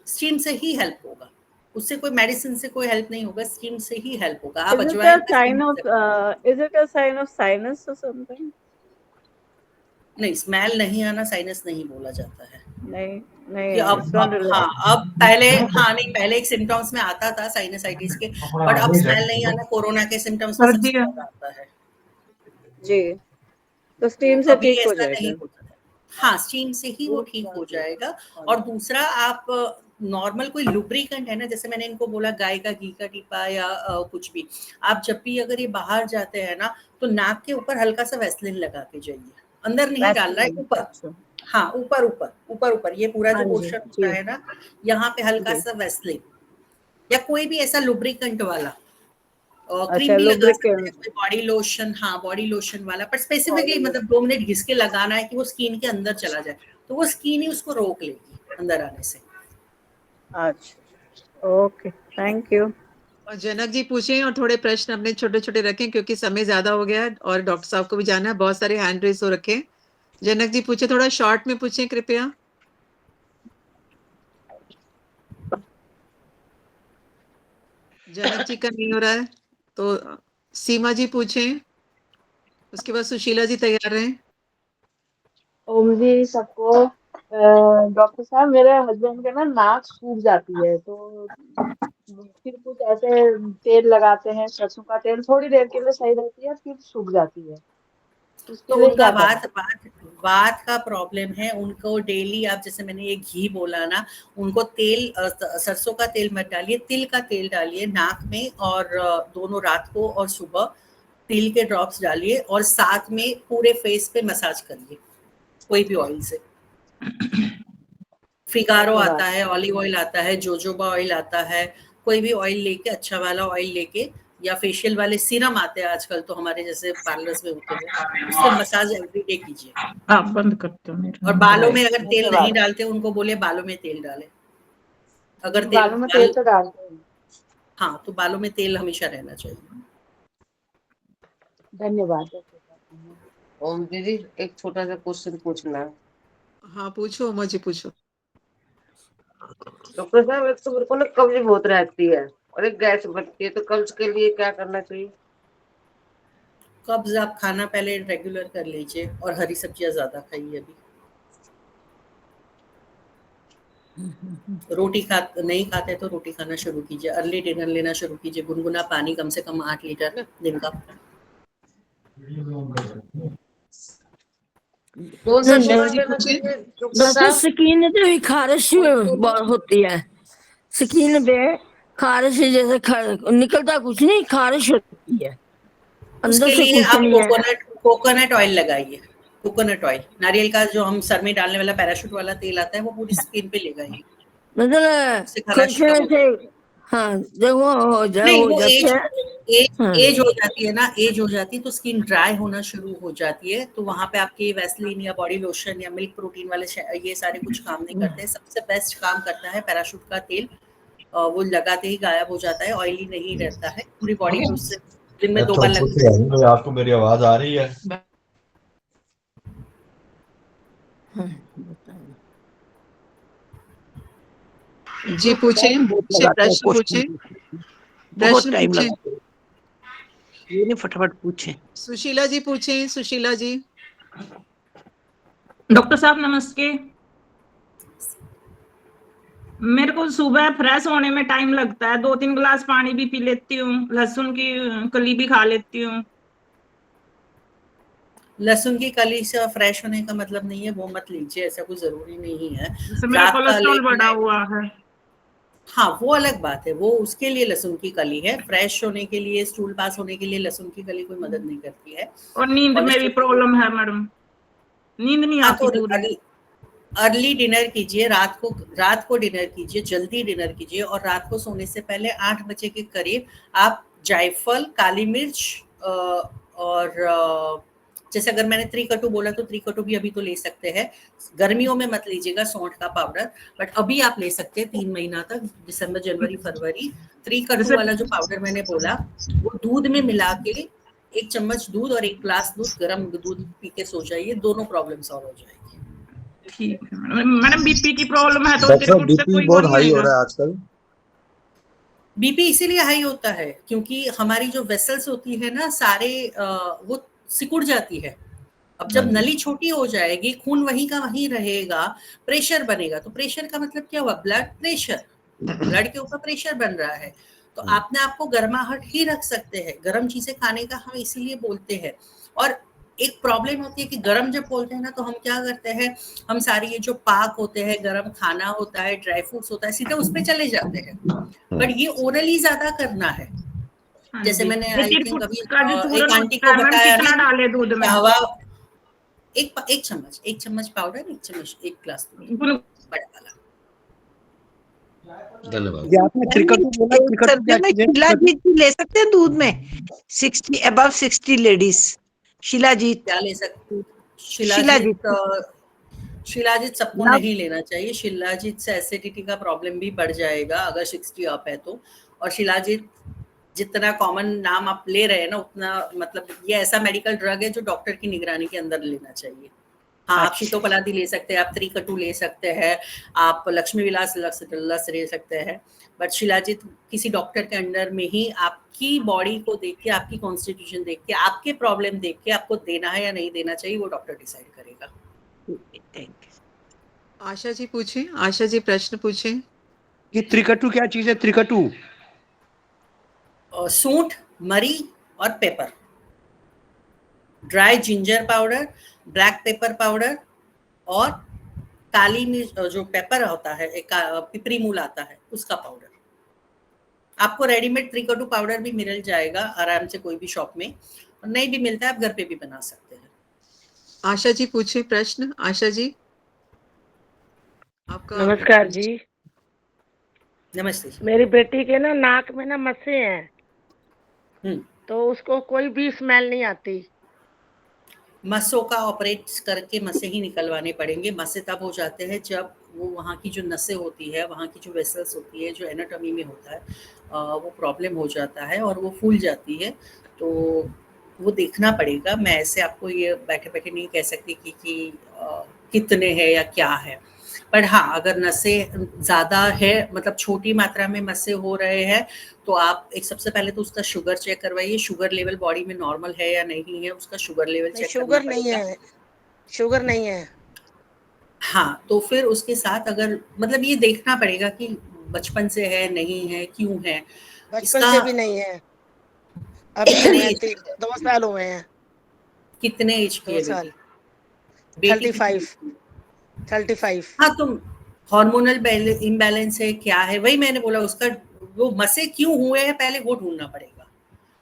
स्टीम से ही हेल्प होगा, उससे कोई मेडिसिन से कोई हेल्प नहीं होगा, स्टीम से ही हेल्प होगा। आप Is it अजवाइन a का स्टीम sign ले of सकते हैं। is it a sign of sinus or something? नहीं, स्मेल नहीं आना साइनस नहीं बोला जाता है। नहीं, कि नहीं, it's not हाँ, related. अब पहले, हाँ नहीं, पहले एक सिम्टम्स में आता था साइनसाइटिस के, बट अब स्मेल नहीं आना कोरोना के सिम्टम्स में सबसे ज्यादा आता है। जी, तो तो स्टीम से अभी ठीक हो ऐसा नहीं जाएगा। होता है। हाँ, स्टीम से ही वो ठीक हो जाएगा। और दूसरा, आप नॉर्मल कोई लुब्रिकेंट है ना, जैसे मैंने इनको बोला गाय का घी का टीपा या कुछ भी, आप जब भी अगर ये बाहर जाते हैं ना, तो नाक के ऊपर हल्का सा वैसलीन लगा के जाइए, अंदर नहीं डालना है, वैसलीन, ऊपर। अच्छा। हाँ, ऊपर ऊपर ऊपर ऊपर, ये पूरा हाँ जो जी, पोर्शन जी, होता है ना, यहाँ पे हल्का जी। सा वैसलीन या कोई भी ऐसा लुब्रिकेंट वाला, क्रीम अच्छा, भी लगा सकते हैं, लुब्रिकेंट। कोई बॉडी लोशन, हाँ बॉडी लोशन वाला, पर स्पेसिफिकली मतलब 2 मिनट घिस के लगाना है कि वो स्किन के अंदर चला जाए, तो वो स्किन ही उसको रोक लेगी अंदर आने से। अच्छा, ओके, थैंक यू। और जनक जी पूछें और थोड़े प्रश्न अपने छोटे-छोटे रखें क्योंकि समय ज़्यादा हो गया है और डॉक्टर साहब को भी जाना है। बहुत सारे हैंड रेज़ हो रखे हैं। जनक जी पूछें, थोड़ा शॉर्ट में पूछें कृपया। जनक जी का नहीं हो रहा है, तो सीमा जी पूछें। उसके बाद सुशीला जी तैयार रहें। ओम जी सबको। डॉक्टर साहब मेरे हस्बैंड के ना नाक सूख जाती है, तो फिर कुछ ऐसे तेल लगाते हैं, सरसों का तेल, थोड़ी देर के लिए सही रहती है, फिर सूख जाती है, उसके तो लिए उनका क्या करें? वात का प्रॉब्लम है। उनको डेली आप, जैसे मैंने ये घी बोला ना, उनको तेल सरसों का तेल मत डालिए, तिल का तेल डालिए नाक में, और दोनों रात को और सुबह तिल के ड्रॉप्स डालिए और साथ में पूरे फेस पे मसाज करिए कोई भी ऑयल से। फिगारो धन्यवाद। आता है, ऑलिव ऑयल आता है, जोजोबा ऑयल आता है, कोई भी ऑयल लेके, अच्छा वाला ऑयल लेके, या फेशियल वाले सीरम आते हैं आजकल तो हमारे जैसे पार्लर्स में होते हैं, उससे मसाज एवरीडे कीजिए। आप बंद करते हो मेरा और बालों में मोबाइल। अगर तेल नहीं धन्यवाद। डालते उनको बोले बालों में तेल डालें। अगर तेल बालों में तेल डाल तो डालते हैं। हाँ, तो बालों में तेल हमेशा रहना चाहिए। धन्यवाद डॉक्टर साहब। ओम दीदी, एक छोटा सा क्वेश्चन पूछना है। हाँ, पूछो उमा जी, पूछो। डॉक्टर साहब, एक तो मेरे को ना कब्ज बहुत रहती है और एक गैस बनती है, तो कब्ज के लिए क्या करना चाहिए? कब्ज आप खाना पहले रेगुलर कर लीजिए और हरी सब्जियां ज्यादा खाइए। अभी रोटी नहीं खाते तो रोटी खाना शुरू कीजिए, अर्ली डिनर लेना शुरू कीजिए, गुनगुना पानी कम से कम 8 लीटर दिन का। कौन सा सुशीला सीरम जी लेना पूछे। चाहिए डॉक्टर डॉक्टर साहब? स्किन पे भी खारिश बहुत होती है। स्किन पे खारिश जैसे निकलता कुछ नहीं, खारिश होती है, अंदर उसके से लिए कुछ आप नहीं है। कोकोनट ऑयल लगाइए। कोकोनट ऑयल, नारियल का जो हम सर में डालने वाला पैराशूट वाला तेल आता है, वो पूरी स्किन पे लगाइए, मतलब उससे खराश कुछ कम हो से, जाएगी। हाँ, जब वो हो जाए, नहीं, हो वो जाते हैं। हाँ, एज हो जाती है ना, एज हो जाती है तो स्किन ड्राई होना शुरू हो जाती है, तो वहां पे आपके वैसलीन या बॉडी लोशन या मिल्क प्रोटीन वाले ये सारे कुछ काम नहीं करते हैं। सबसे बेस्ट काम करता है पैराशूट का तेल। वो लगाते ही गायब हो जाता है, ऑयली नहीं रहता है, पूरी बॉडी पे उससे दिन में 2 बार लगता है। आपको मेरी आवाज आ रही है? हाँ, बताओ। जी पूछें, पूछें, लगाते हैं प्रश्न क्वेश्चन, पूछें, बहुत प्रश्न टाइम पूछें। लगाते हैं, ये नहीं फटाफट पूछे। सुशीला जी पूछें, सुशीला जी। डॉक्टर साहब नमस्ते। मेरे को सुबह फ्रेश होने में टाइम लगता है, 2-3 गिलास पानी भी पी लेती हूँ, लहसुन की कली भी खा लेती हूँ। लहसुन की कली से फ्रेश होने का मतलब नहीं है, वो मत लीजिए, ऐसा कुछ जरूरी नहीं है। जैसे मेरा रात का कोलेस्ट्रॉल लेट बढ़ा नाइट, हुआ है। हाँ वो अलग बात है, वो उसके लिए लहसुन की कली है। फ्रेश होने के लिए, स्टूल पास होने के लिए लहसुन की कली कोई मदद नहीं करती है। और नींद में भी कोलेस्ट्रॉल, प्रॉब्लम है मैडम, नींद नहीं हाँ आती तो पूरी। अर्ली डिनर कीजिए, रात को डिनर कीजिए, जल्दी डिनर कीजिए, और रात को सोने से पहले 8 बजे के करीब आप जायफल, काली मिर्च और जैसे अगर मैंने त्रिकटु बोला तो त्रिकटु भी अभी तो ले सकते हैं। गर्मियों में मत लीजिएगा सौंठ का पाउडर, बट अभी आप ले सकते हैं 3 महीना तक, दिसंबर, जनवरी, फरवरी। त्रिकटु जैसे वाला जो पाउडर मैंने बोला, वो दूध में मिला के 1 चम्मच दूध और 1 ग्लास दूध, गर्म दूध पी के सो जाइए, दोनों प्रॉब्लम सॉल्व हो जाएगी। ठीक है मैडम, बीपी की प्रॉब्लम है तो डॉक्टर साहब, रिपोर्ट से बीपी कोई वो बहुत नहीं हाई हो आएगा? रहा है आजकल। बीपी इसीलिए हाई होता है क्योंकि हमारी जो वेसल्स होती है ना, सारे वो सिकुड़ जाती है। अब हाँ जब जी। नली छोटी हो जाएगी, खून वहीं का वहीं रहेगा, प्रेशर बनेगा। तो प्रेशर का मतलब क्या हुआ? ब्लड प्रेशर, ब्लड के ऊपर प्रेशर बन रहा है। तो आपने आपको गर्माहट ही रख सकते हैं। गर्म चीजें खाने का हम इसीलिए बोलते हैं। और एक प्रॉब्लम होती है कि गर्म जब बोलते हैं ना, तो हम क्या करते हैं, हम सारी ये जो पाक होते हैं, गर्म खाना होता है, ड्राई फ्रूट्स होता है, सीधे उस पे चले जाते हैं। बट ये ओरली ज्यादा करना है। हाँ जैसे जी, मैंने ये आई थिंक तिरपुट अभी का जो एक चूरन आंटी होता को है मैम, बताया ना कितना कि डाले दूध में? कहवा, एक चम्मच पाउडर, 1 ग्लास दूध, बड़ा वाला। धन्यवाद। जी आपने त्रिकटु बोला, त्रिकटु क्या चीज है? शिलाजीत भी ले सकते हैं दूध में, 60 अबव 60 लेडीज। शिलाजीत, क्या ले सकते? शिलाजीत शिलाजीत सबको ना, नहीं लेना चाहिए। शिलाजीत से एसिडिटी का प्रॉब्लम भी बढ़ जाएगा अगर 60 अप है तो। और शिलाजीत जितना कॉमन नाम आप ले रहे हैं ना उतना, मतलब ये ऐसा मेडिकल ड्रग है जो डॉक्टर की निगरानी के अंदर लेना चाहिए। हाँ, आप अच्छा। शीतोपलादी ले सकते हैं, आप त्रिकटु ले सकते हैं, आप लक्ष्मी विलास लस ले सकते हैं, बट शिलाजीत किसी डॉक्टर के अंडर में ही आपकी बॉडी को देख के, आपकी कॉन्स्टिट्यूशन देख के, आपके प्रॉब्लम देख के आपको देना है या नहीं देना चाहिए वो डॉक्टर डिसाइड करेगा। Thank you. आशा जी पूछें, आशा जी प्रश्न पूछें। ये त्रिकटु क्या चीज है? त्रिकटु सूंठ, मरी और paper, dry ginger powder, black pepper powder और काली मिर्च, जो पेपर होता है, एक पिपरी मूल आता है उसका पाउडर। आपको रेडीमेड त्रिकटु पाउडर भी मिल जाएगा आराम से कोई भी शॉप में, और नहीं भी मिलता है आप घर पे भी बना सकते हैं। आशा जी पूछे प्रश्न। आशा जी आपका। नमस्कार जी। नमस्ते जी। मेरी बेटी के ना नाक में ना मस्से हैं, तो उसको कोई भी स्मेल नहीं आती। मस्सों का ऑपरेट करके मस्से ही निकलवाने पड़ेंगे। मस्से तब हो जाते हैं जब वो वहाँ की जो नसें होती है, वहाँ की जो वेसल्स होती है, जो एनाटॉमी में होता है, वो प्रॉब्लम हो जाता है और वो फूल जाती है, तो वो देखना पड़ेगा। मैं ऐसे आपको ये बैठे-बैठे नहीं कह सकती कि कितने हैं या क्या है, पर हाँ, अगर नसें ज़्यादा है, मतलब छोटी मात्रा में मस्से हो रहे हैं, तो आप एक सबसे पहले तो उसका शुगर चेक करवाइए। शुगर लेवल बॉडी में नॉर्मल है या नहीं है, उसका शुगर लेवल चेक करना शुगर नहीं पड़ेगा। है, शुगर नहीं है। हाँ, तो फिर उसके साथ अगर मतलब ये देखना पड़ेगा कि बचपन से है, नहीं है, क्यों है? बचपन से भी नहीं है, अभी है, 2 साल हुए हैं। कितने एज की 2 है साल। बेटी? 35। हाँ, तो हार्मोनल इम्बैलेंस है, क्या है? वही मैंने बोला, उसका वो मस्से क्यों हुए हैं पहले वो ढूंढना पड़ेगा।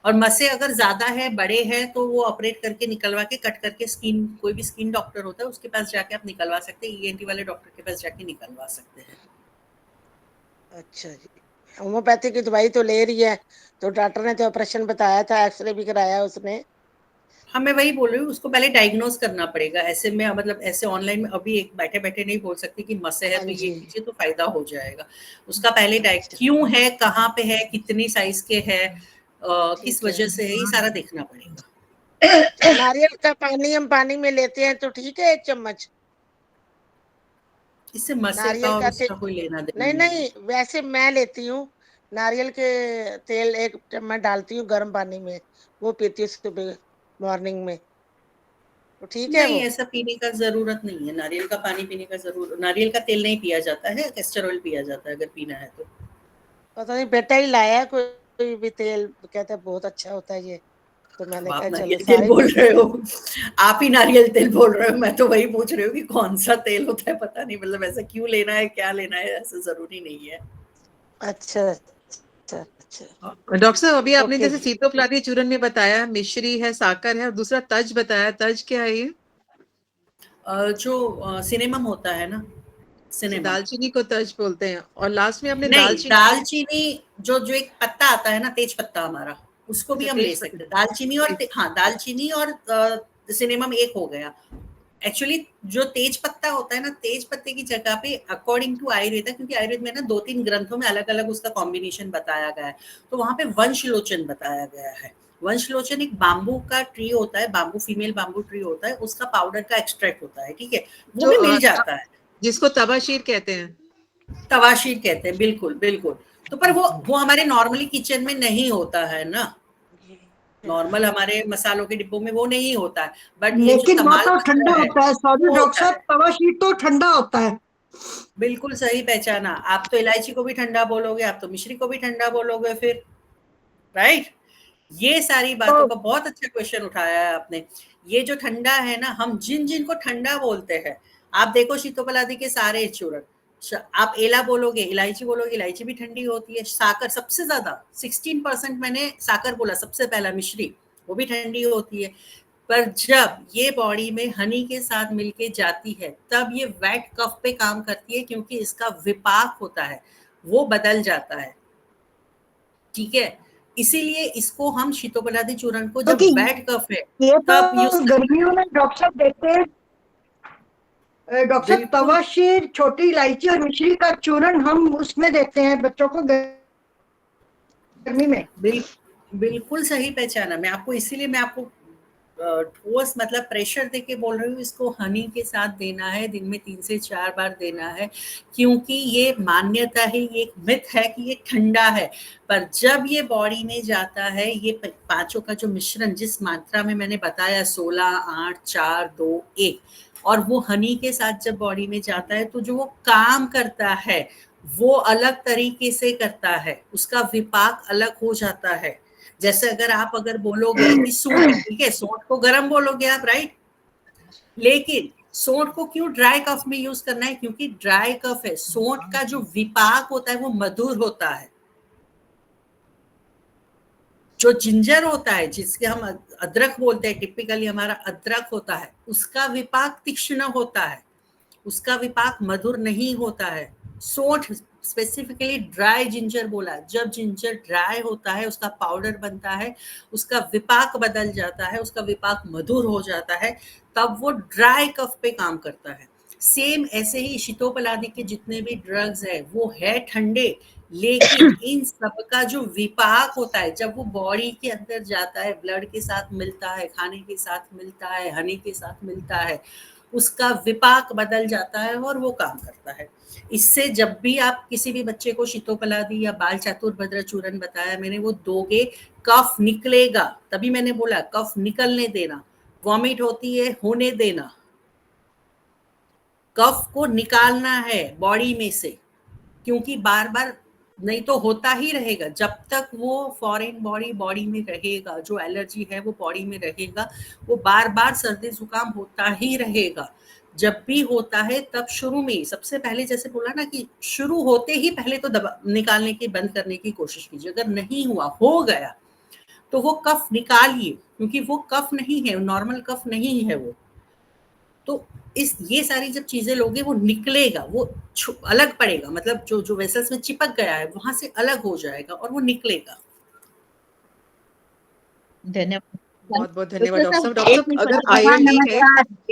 और मस्से अगर ज्यादा है, बड़े हैं, तो वो ऑपरेट करके निकलवा के, कट करके, स्किन, कोई भी स्किन डॉक्टर होता है उसके पास जाके आप निकलवा सकते हैं, ईएनटी वाले डॉक्टर के पास जाके निकलवा सकते हैं। अच्छा जी। होम्योपैथी की दवाई तो ले रही है, तो डॉक्टर ने तो ऑपरेशन बताया था, एक्सरे भी कराया उसने। हाँ, मैं वही बोल रही हूँ, उसको पहले डायग्नोज करना पड़ेगा। ऐसे में मतलब ऐसे ऑनलाइन में अभी एक बैठे-बैठे नहीं बोल सकती कि मस्से है तो ये कीजिए तो फायदा हो जाएगा। उसका पहले क्यों है, कहाँ पे है, कितनी साइज के है, किस वजह से है, ये सारा देखना पड़ेगा। नारियल का पानी हम पानी में लेते हैं तो ठीक है 1 चम्मच? इससे मस्से का और उसका कोई लेना देना नहीं, वैसे मैं लेती हूँ नारियल के तेल 1 चम्मच डालती हूँ गर्म पानी में, वो पीती हूँ सुबह मॉर्निंग में, तो ठीक है वो? नहीं, ऐसा पीने का जरूरत नहीं है। नारियल का पानी पीने का नारियल का तेल नहीं पिया जाता है, कैस्टर ऑयल पिया जाता है अगर पीना है तो। पता नहीं, बेटा ही लाया कोई भी तेल, कहता है बहुत अच्छा होता है ये, तो मैंने कहा चलो नारियल तेल बोल रहे हो आप ही, नारियल तेल बोल रहे हो, मैं तो वही पूछ रही हूँ कि कौन सा तेल होता है, पता नहीं, मतलब ऐसा क्यों लेना है, क्या लेना है, ऐसा जरूरी नहीं है। अच्छा। डॉक्टर साहब अभी आपने जैसे सीतोपलादी चूर्ण में बताया, मिश्री है, साकर है, और दूसरा तज बताया। तज क्या है ये? जो सिनेमम होता है ना, सिनेमम। दालचीनी को तज बोलते हैं। और लास्ट में आपने दालचीनी जो एक पत्ता आता है ना, तेज पत्ता हमारा, उसको भी हम ले सकते हैं। दालचीनी और दालचीनी और सिनेमम एक हो गया। एक्चुअली जो तेज पत्ता होता है ना, तेज पत्ते की जगह पे अकॉर्डिंग टू आयुर्वेदा, क्योंकि आयुर्वेद में ना 2-3 ग्रंथों में अलग अलग उसका कॉम्बिनेशन बताया गया है, तो वहां पे वंशलोचन बताया गया है। वंशलोचन एक बाम्बू का ट्री होता है, बाम्बू, फीमेल बाम्बू ट्री होता है, उसका पाउडर का एक्सट्रैक्ट होता है, ठीक है, वो भी मिल जाता है, जिसको तवाशीर कहते हैं। तवाशीर कहते हैं, बिल्कुल बिल्कुल। तो पर वो हमारे नॉर्मली किचन में नहीं होता है ना, नॉर्मल हमारे मसालों के डिब्बों में वो नहीं होता है, बट लेकिन वो तो ठंडा होता है। सॉरी डॉक्टर साहब, तवाशीर तो ठंडा होता है। बिल्कुल सही पहचाना। आप तो इलायची को भी ठंडा बोलोगे, आप तो मिश्री को भी ठंडा बोलोगे फिर, राइट? ये सारी बातों का बहुत अच्छा क्वेश्चन उठाया है आपने। ये जो ठंडा है ना, हम जिन को ठंडा बोलते हैं, आप देखो शीतोपलादी के सारे चूर्ण, आप एला बोलोगे, इलायची बोलोगे, इलायची भी ठंडी होती है। साकर सबसे ज्यादा 16% मैंने साकर बोला, सबसे पहला मिश्री, वो भी ठंडी होती है। पर जब ये बॉडी में हनी के साथ मिलके जाती है, तब ये वेट कफ पे काम करती है, क्योंकि इसका विपाक होता है, वो बदल जाता है, ठीक है। इसीलिए इसको हम शीतोपलादी चूर्ण को जब वेट कफ है तब यूज, गर्मियों में डॉक्टर साहब देते हैं। डॉक्टर साहब, तवाशीर, छोटी इलायची और मिश्री का चूर्ण हम उसमें देते हैं बच्चों को गर्मी में। बिल्कुल सही पहचाना। मैं आपको ठोस मतलब प्रेशर देके बोल रही हूँ, इसको हनी के साथ देना है, दिन में 3 से 4 बार देना है, क्योंकि ये मान्यता है, ये एक मिथ है कि ये ठंडा है, पर जब ये बॉडी में जाता है, ये पाँचों का जो मिश्रण जिस मात्रा में मैंने बताया 16, 8, 4, 2, 1 और वो हनी के साथ जब बॉडी में जाता है, तो जो वो काम करता है, वो अलग तरीके से करता है, उसका विपाक अलग हो जाता है। जैसे अगर बोलोगे कि सूंठ, ठीक है, सूंठ को गर्म बोलोगे आप, राइट, लेकिन सूंठ को क्यों ड्राई कफ में यूज करना है? क्योंकि ड्राई कफ है, सूंठ का जो विपाक होता है वो मधुर होता है। जो जिंजर होता है, जिसके हम अदरक बोलते हैं, टिपिकली हमारा अदरक होता है, उसका विपाक तीक्ष्ण होता है, उसका विपाक मधुर नहीं होता है। सूंठ स्पेसिफिकली ड्राई जिंजर बोला, जब जिंजर ड्राई होता है, उसका पाउडर बनता है, उसका विपाक बदल जाता है, उसका विपाक मधुर हो जाता है, तब वो ड्राई कफ पे काम करता है। सेम ऐसे ही शीतोपलादी के जितने भी ड्रग्स है वो है ठंडे, लेकिन इन सबका जो विपाक होता है, जब वो बॉडी के अंदर जाता है, ब्लड के साथ मिलता है, खाने के साथ मिलता है, हनी के साथ मिलता है, उसका विपाक बदल जाता है और वो काम करता है। इससे जब भी आप किसी भी बच्चे को शीतोपलादी या बाल चातुर्भद्र चूर्ण बताया मैंने, वो दोगे, कफ निकलेगा, तभी मैंने बोला कफ निकलने देना, वॉमिट होती है होने देना, कफ को निकालना है बॉडी में से, क्योंकि बार बार नहीं तो होता ही रहेगा जब तक वो फॉरेन बॉडी में रहेगा, जो एलर्जी है वो बॉडी में रहेगा, वो बार बार सर्दी जुकाम होता ही रहेगा। जब भी होता है तब शुरू में सबसे पहले, जैसे बोला ना कि शुरू होते ही पहले तो दबा निकालने की, बंद करने की कोशिश कीजिए। अगर नहीं हुआ, हो गया, तो वो कफ निकालिए, क्योंकि वो कफ नहीं है, नॉर्मल कफ नहीं है वो। तो ये सारी जब चीजें लोगे वो निकलेगा, वो अलग पड़ेगा, मतलब जो वेसल्स में चिपक गया है वहां से अलग हो जाएगा और वो निकलेगा। धन्यवाद, बहुत बहुत धन्यवाद डॉक्टर साहब। डॉक्टर साहब, अगर आईएलडी है।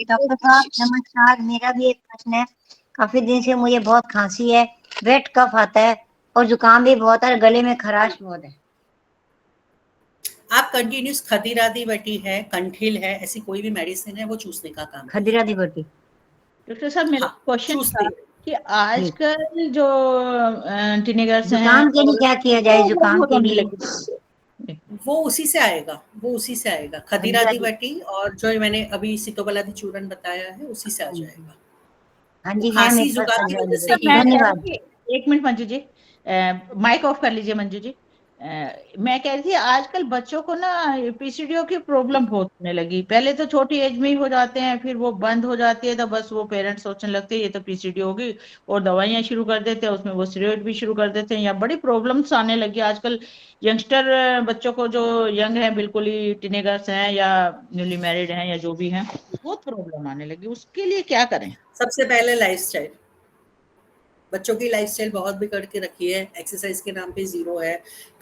डॉक्टर साहब नमस्कार, मेरा भी एक प्रश्न है। काफी दिन से मुझे बहुत खांसी है, वेट कफ आता है और जुकाम भी बहुत है, गले में खराश बहुत है। आप कंटिन्यूस खदीरादी बटी है, कंठिल है, ऐसी कोई भी मेडिसिन है वो चूसने का काम। खदीरादी बटी। डॉक्टर साहब मेरा क्वेश्चन था कि आजकल जो टीनेजर्स हैं, जुकाम के लिए क्या किया जाए? जुकाम के लिए वो उसी से आएगा, खदीरादी बटी और जो मैंने अभी सीतोपलादी चूर्ण बताया है उसी से आ जाएगा। हाँ जी, खांसी जुकाम की वजह से धन्यवाद। एक minute Manju ji, mike off कर लीजिए मंजू जी। मैं कह रही थी आजकल बच्चों को ना पीसीडीओ की प्रॉब्लम बहुत होने लगी। पहले तो छोटी एज में ही हो जाते हैं, फिर वो बंद हो जाती है, तो बस वो पेरेंट्स सोचने लगते हैं ये तो पीसीडीओ होगी और दवाइयां शुरू कर देते हैं, उसमें वो स्टेरॉइड भी शुरू कर देते हैं, या बड़ी प्रॉब्लम्स आने लगी आजकल। यंगस्टर बच्चों को जो यंग है, बिल्कुल ही टीनेजर्स हैं या न्यूली मैरिड हैं या जो भी हैं, बहुत प्रॉब्लम आने लगी। उसके लिए क्या करें? सबसे पहले लाइफस्टाइल, बच्चों की लाइफस्टाइल बहुत बिगड़ के रखी है। एक्सरसाइज के नाम पे जीरो है,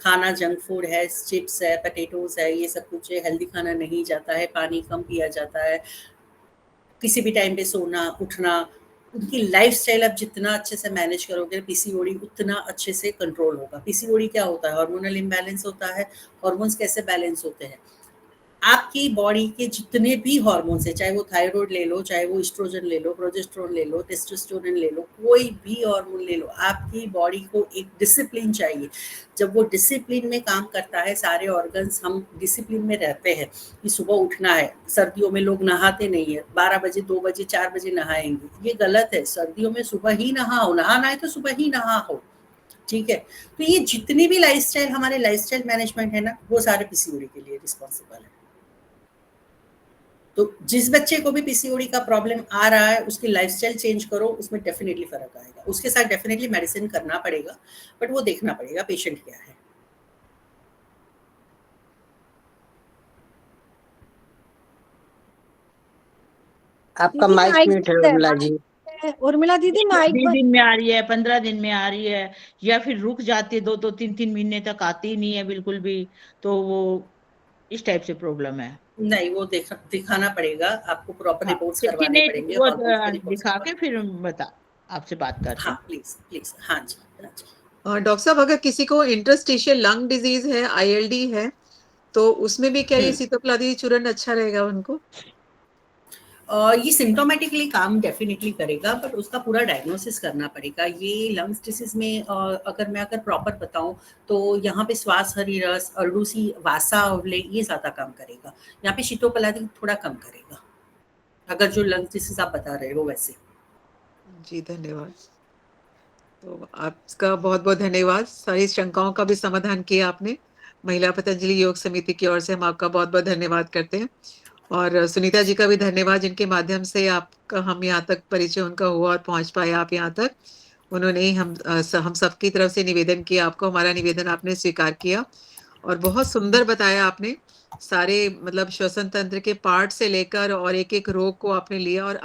खाना जंक फूड है, चिप्स है, पोटैटोज है, ये सब कुछ है, हेल्दी खाना नहीं जाता है, पानी कम पिया जाता है, किसी भी टाइम पे सोना उठना। उनकी लाइफस्टाइल आप जितना अच्छे से मैनेज करोगे, पीसीओडी उतना अच्छे से कंट्रोल होगा। पीसीओडी क्या होता है? हार्मोनल इम्बैलेंस होता है। हॉर्मोन्स कैसे बैलेंस होते हैं? आपकी बॉडी के जितने भी हार्मोन्स है, चाहे वो थायराइड ले लो, चाहे वो एस्ट्रोजन ले लो, प्रोजेस्टेरोन ले लो, टेस्टोस्टेरोन ले लो, कोई भी हार्मोन ले लो, आपकी बॉडी को एक डिसिप्लिन चाहिए। जब वो डिसिप्लिन में काम करता है, सारे ऑर्गन्स, हम डिसिप्लिन में रहते हैं कि सुबह उठना है। सर्दियों में लोग नहाते नहीं है, 12 बजे 2 बजे 4 बजे नहाएंगे, ये गलत है। सर्दियों में सुबह ही नहाओ, नहाना है तो सुबह ही नहाओ, ठीक है। तो ये जितनी भी लाइफस्टाइल, हमारे लाइफस्टाइल मैनेजमेंट है ना, वो सारे पीसीओडी के लिए रिस्पॉन्सिबल है। तो जिस बच्चे को भी पीसीओडी का प्रॉब्लम आ रहा है, उसकी लाइफस्टाइल चेंज करो, उसमें डेफिनेटली फर्क आएगा। उसके साथ डेफिनेटली मेडिसिन करना पड़ेगा, बट वो देखना पड़ेगा पेशेंट क्या है। आपका माइक म्यूट है उर्मिला जी। उर्मिला दीदी माइक 20 दिन में आ रही है, 15 दिन में आ रही है, या फिर रुक जाती है, 2-2 3-3 महीने तक आती ही नहीं है बिल्कुल भी, तो वो इस टाइप से प्रॉब्लम है। नहीं, वो दिखाना पड़ेगा आपको, प्रॉपर रिपोर्ट्स करवाने पड़ेंगे। वो दिखा के फिर बता, आपसे बात कर। हाँ प्लीज। हाँ जी। डॉक्टर साहब, अगर किसी को इंटरस्टिशियल लंग डिजीज है, आईएलडी है, तो उसमें भी क्या ये सीतोपलादी चूर्ण अच्छा रहेगा उनको? ये सिम्प्टोमेटिकली काम डेफिनेटली करेगा, बट उसका पूरा डायग्नोसिस करना पड़ेगा। ये लंग्स डिसीज में अगर प्रॉपर बताऊं तो यहाँ पे श्वास हरी रस, अरडूसी, वासा अवले ये ज़्यादा काम करेगा। यहाँ पे शीतोपलादी थोड़ा कम करेगा, अगर जो लंग्स डिसीज आप बता रहे हो वैसे। जी, धन्यवाद। तो आपका बहुत-बहुत धन्यवाद। सारी शंकाओं का भी समाधान किया आपने। महिला पतंजलि योग समिति की ओर से हम आपका बहुत-बहुत धन्यवाद करते हैं। और सुनीता जी का भी धन्यवाद, जिनके माध्यम से आपका हम यहाँ तक परिचय उनका हुआ और पहुँच पाए आप यहाँ तक। उन्होंने ही हम सबकी तरफ से निवेदन किया आपको, हमारा निवेदन आपने स्वीकार किया और बहुत सुंदर बताया आपने। सारे मतलब श्वसन तंत्र के पार्ट से लेकर और एक-एक रोग को आपने लिया और